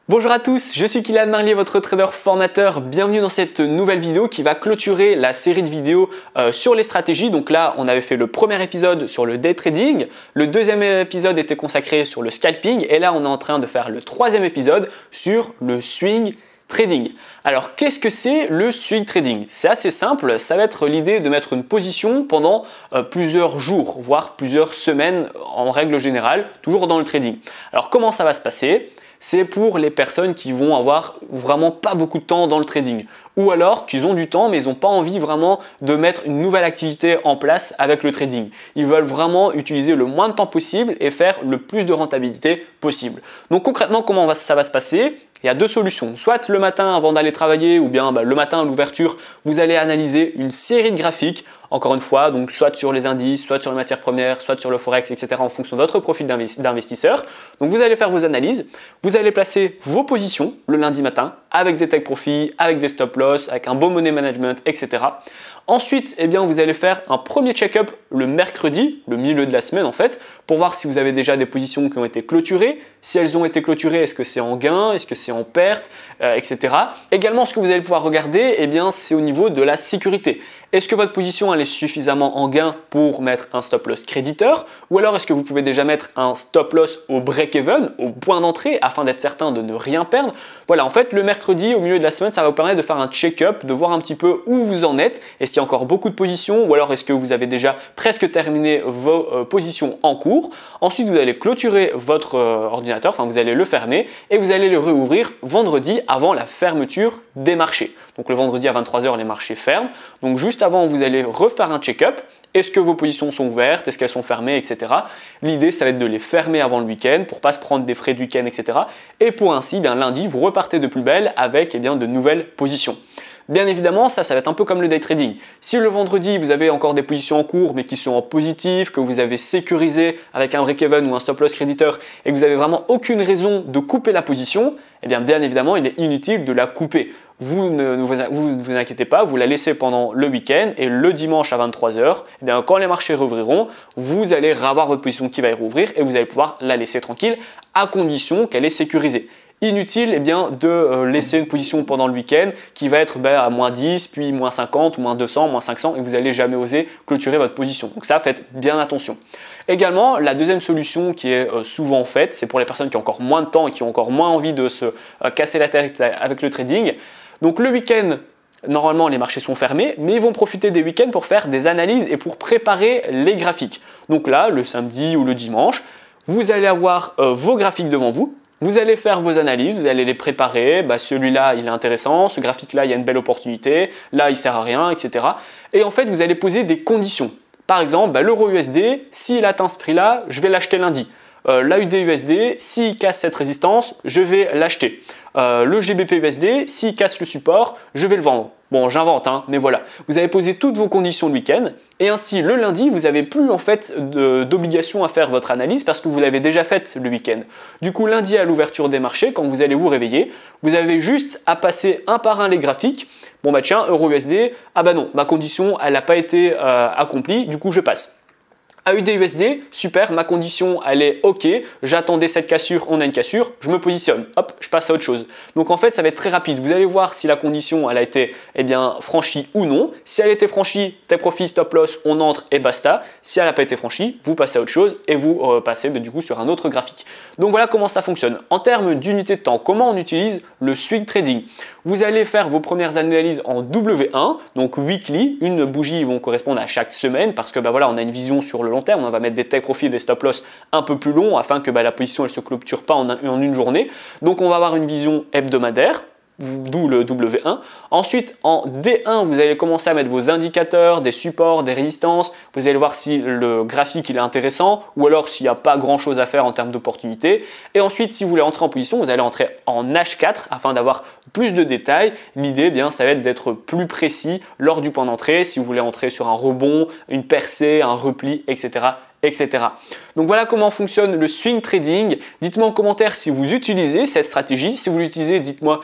Bonjour à tous, je suis Kylian Marlier, votre trader formateur. Bienvenue dans cette nouvelle vidéo qui va clôturer la série de vidéos sur les stratégies. Donc là, on avait fait le premier épisode sur le day trading. Le deuxième épisode était consacré sur le scalping. Et là, on est en train de faire le troisième épisode sur le swing trading. Alors, qu'est-ce que c'est le swing trading? C'est assez simple, ça va être l'idée de mettre une position pendant plusieurs jours, voire plusieurs semaines en règle générale, toujours dans le trading. Alors, comment ça va se passer? C'est pour les personnes qui vont avoir vraiment pas beaucoup de temps dans le trading ou alors qu'ils ont du temps mais ils n'ont pas envie vraiment de mettre une nouvelle activité en place avec le trading. Ils veulent vraiment utiliser le moins de temps possible et faire le plus de rentabilité possible. Donc concrètement, comment ça va se passer? Il y a deux solutions. Soit le matin avant d'aller travailler ou bien le matin à l'ouverture, vous allez analyser une série de graphiques. Encore une fois, donc soit sur les indices, soit sur les matières premières, soit sur le forex, etc. en fonction de votre profil d'investisseur. Donc vous allez faire vos analyses, vous allez placer vos positions le lundi matin avec des take profits, avec des stop loss, avec un bon money management, etc. Ensuite, vous allez faire un premier check-up le mercredi, le milieu de la semaine en fait, pour voir si vous avez déjà des positions qui ont été clôturées. Si elles ont été clôturées, est-ce que c'est en gain, est-ce que c'est en perte, etc. Également, ce que vous allez pouvoir regarder, c'est au niveau de la sécurité. Est-ce que votre position elle est suffisamment en gain pour mettre un stop loss créditeur ou alors est-ce que vous pouvez déjà mettre un stop loss au break-even, au point d'entrée afin d'être certain de ne rien perdre? Voilà, en fait, le mercredi au milieu de la semaine, ça va vous permettre de faire un check-up, de voir un petit peu où vous en êtes. Est-ce qu'il y a encore beaucoup de positions ou alors est-ce que vous avez déjà presque terminé vos positions en cours? Ensuite, vous allez clôturer votre ordinateur, vous allez le fermer et vous allez le réouvrir vendredi avant la fermeture des marchés. Donc le vendredi à 23 h, les marchés ferment. Donc juste avant, vous allez refaire un check-up. Est-ce que vos positions sont ouvertes? Est-ce qu'elles sont fermées, etc. L'idée, ça va être de les fermer avant le week-end pour ne pas se prendre des frais de week-end, etc. Et pour ainsi, lundi, vous repartez de plus belle avec de nouvelles positions. Bien évidemment, ça va être un peu comme le day trading. Si le vendredi, vous avez encore des positions en cours mais qui sont en positif, que vous avez sécurisé avec un break-even ou un stop loss créditeur et que vous n'avez vraiment aucune raison de couper la position, bien évidemment, il est inutile de la couper. Vous ne vous inquiétez pas, vous la laissez pendant le week-end et le dimanche à 23 h, quand les marchés rouvriront, vous allez avoir votre position qui va y rouvrir et vous allez pouvoir la laisser tranquille à condition qu'elle est sécurisée. Inutile de laisser une position pendant le week-end qui va être à moins 10, puis moins 50, moins 200, moins 500 et vous n'allez jamais oser clôturer votre position. Donc ça, faites bien attention. Également, la deuxième solution qui est souvent faite, c'est pour les personnes qui ont encore moins de temps et qui ont encore moins envie de se casser la tête avec le trading. Donc le week-end, normalement les marchés sont fermés, mais ils vont profiter des week-ends pour faire des analyses et pour préparer les graphiques. Donc là, le samedi ou le dimanche, vous allez avoir vos graphiques devant vous. Vous allez faire vos analyses, vous allez les préparer, celui-là il est intéressant, ce graphique-là il y a une belle opportunité, là il sert à rien, etc. Et en fait vous allez poser des conditions. Par exemple, l'euro USD, s'il atteint ce prix-là, je vais l'acheter lundi. L'AUD USD, s'il casse cette résistance, je vais l'acheter. Le GBP USD, s'il casse le support, je vais le vendre. Bon, j'invente, mais voilà. Vous avez posé toutes vos conditions le week-end et ainsi le lundi, vous n'avez plus en fait d'obligation à faire votre analyse parce que vous l'avez déjà faite le week-end. Du coup, lundi à l'ouverture des marchés, quand vous allez vous réveiller, vous avez juste à passer un par un les graphiques. Bon tiens, euro USD, non, ma condition elle n'a pas été accomplie, du coup je passe. AUD USD, super, ma condition elle est ok, j'attendais cette cassure, on a une cassure, je me positionne, hop, je passe à autre chose. Donc en fait ça va être très rapide, vous allez voir si la condition elle a été franchie ou non. Si elle a été franchie, take profit, stop loss, on entre et basta. Si elle n'a pas été franchie, vous passez à autre chose et vous passez du coup sur un autre graphique. Donc voilà comment ça fonctionne. En termes d'unité de temps, comment on utilise le swing trading? Vous allez faire vos premières analyses en W1, donc weekly, une bougie vont correspondre à chaque semaine parce que on a une vision sur le long terme, on va mettre des take profit et des stop loss un peu plus longs afin que la position elle se clôture pas en une journée. Donc on va avoir une vision hebdomadaire, d'où le W1. Ensuite, en D1, vous allez commencer à mettre vos indicateurs, des supports, des résistances. Vous allez voir si le graphique il est intéressant ou alors s'il n'y a pas grand chose à faire en termes d'opportunités. Et ensuite, si vous voulez entrer en position, vous allez entrer en H4 afin d'avoir plus de détails. L'idée, ça va être d'être plus précis lors du point d'entrée. Si vous voulez entrer sur un rebond, une percée, un repli, etc. etc. Donc voilà comment fonctionne le swing trading. Dites-moi en commentaire si vous utilisez cette stratégie. Si vous l'utilisez, dites-moi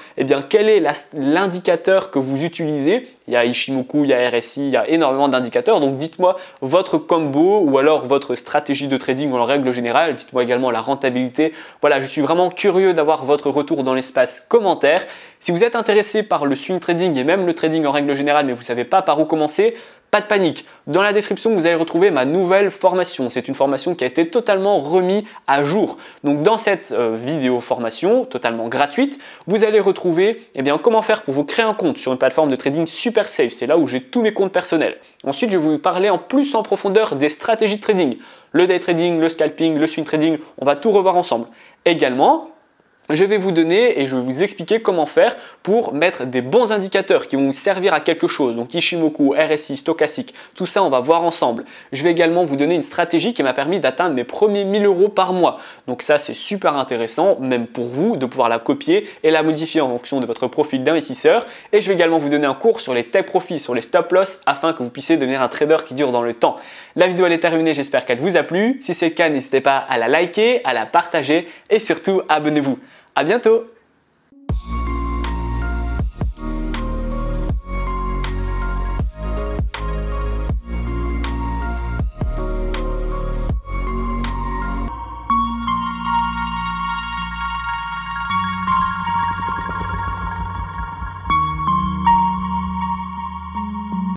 quel est l'indicateur que vous utilisez. Il y a Ichimoku, il y a RSI, il y a énormément d'indicateurs. Donc dites-moi votre combo ou alors votre stratégie de trading en règle générale. Dites-moi également la rentabilité. Voilà, je suis vraiment curieux d'avoir votre retour dans l'espace commentaire. Si vous êtes intéressé par le swing trading et même le trading en règle générale mais vous ne savez pas par où commencer, pas de panique. Dans la description, vous allez retrouver ma nouvelle formation. C'est une formation qui a été totalement remise à jour. Donc dans cette vidéo formation totalement gratuite, vous allez retrouver comment faire pour vous créer un compte sur une plateforme de trading super safe. C'est là où j'ai tous mes comptes personnels. Ensuite, je vais vous parler en plus en profondeur des stratégies de trading. Le day trading, le scalping, le swing trading, on va tout revoir ensemble. Également, je vais vous donner et je vais vous expliquer comment faire pour mettre des bons indicateurs qui vont vous servir à quelque chose. Donc Ichimoku, RSI, stochastique, tout ça on va voir ensemble. Je vais également vous donner une stratégie qui m'a permis d'atteindre mes premiers 1000 € par mois. Donc ça c'est super intéressant même pour vous de pouvoir la copier et la modifier en fonction de votre profil d'investisseur. Et je vais également vous donner un cours sur les take profits, sur les stop loss afin que vous puissiez devenir un trader qui dure dans le temps. La vidéo elle est terminée, j'espère qu'elle vous a plu. Si c'est le cas, n'hésitez pas à la liker, à la partager et surtout abonnez-vous. À bientôt!